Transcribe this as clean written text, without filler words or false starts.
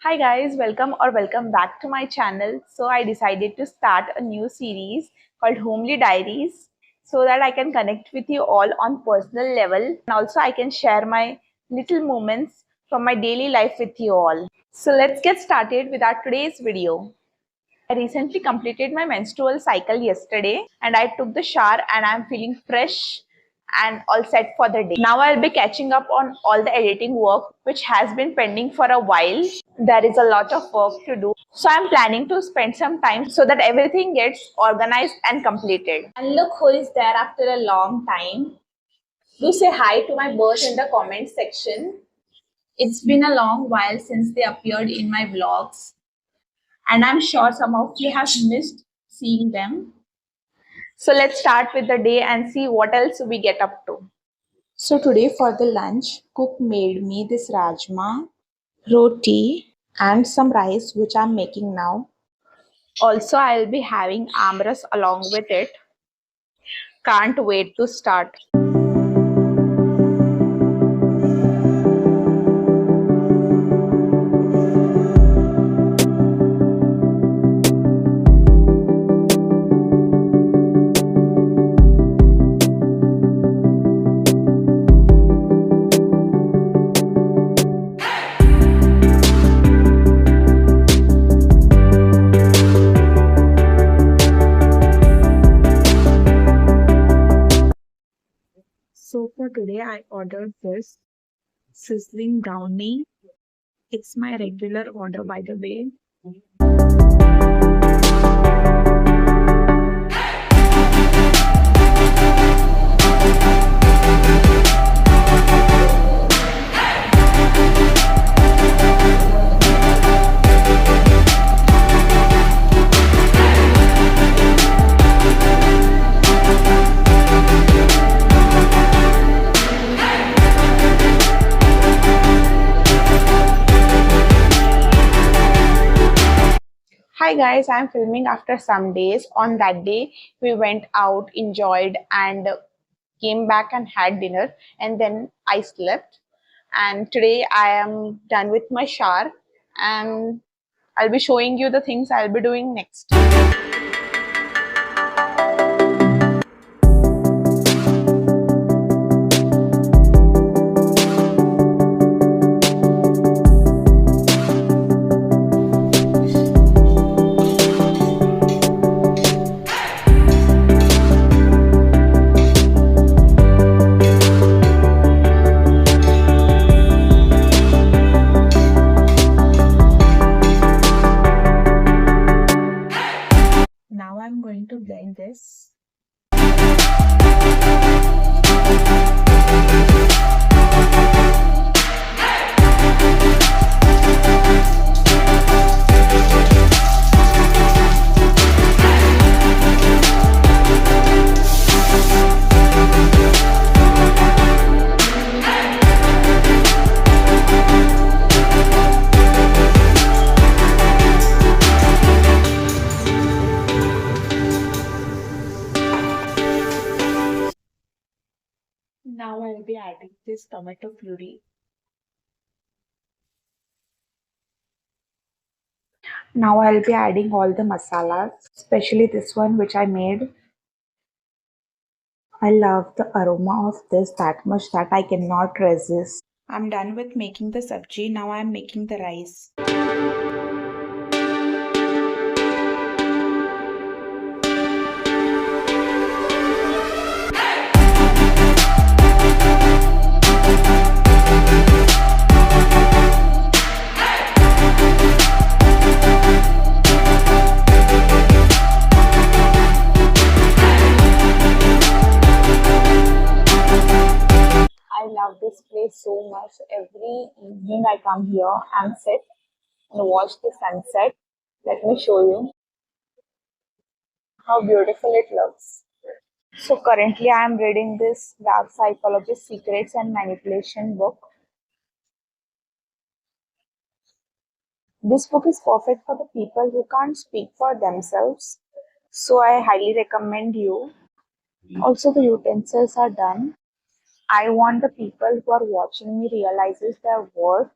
Hi guys, welcome back to my channel. So I decided to start a new series called Homely Diaries so that I can connect with you all on personal level and also I can share my little moments from my daily life with you all. So let's get started with our today's video. I recently completed my menstrual cycle yesterday and I took the shower and I'm feeling fresh and all set for the day. Now I'll be catching up on all the editing work which has been pending for a while. There is a lot of work to do. So I'm planning to spend some time so that everything gets organized and completed. And look who is there after a long time. Do say hi to my birds in the comment section. It's been a long while since they appeared in my vlogs and I'm sure some of you have missed seeing them. So let's start with the day and see what else we get up to. So today for the lunch, cook made me this rajma, roti and some rice which I'm making now. Also I'll be having amras along with it. Can't wait to start. So for today, I ordered this sizzling brownie. It's my regular order, by the way. Hi guys, I'm filming after some days. On that day, we went out, enjoyed, and came back and had dinner, and then I slept. And today I am done with my shower, and I'll be showing you the things I'll be doing next. Now I'm going to blend this. Now I'll be adding this tomato puree. Now I'll be adding all the masalas, especially this one which I made. I love the aroma of this that much that I cannot resist. I'm done with making the sabji. Now I'm making the rice. I love this place so much. Every evening I come here and sit and watch the sunset. Let me show you how beautiful it looks. So currently I am reading this Dark Psychology Secrets and Manipulation book. This book is perfect for the people who can't speak for themselves. So I highly recommend you. Also the utensils are done. I want the people who are watching me realizes their worth.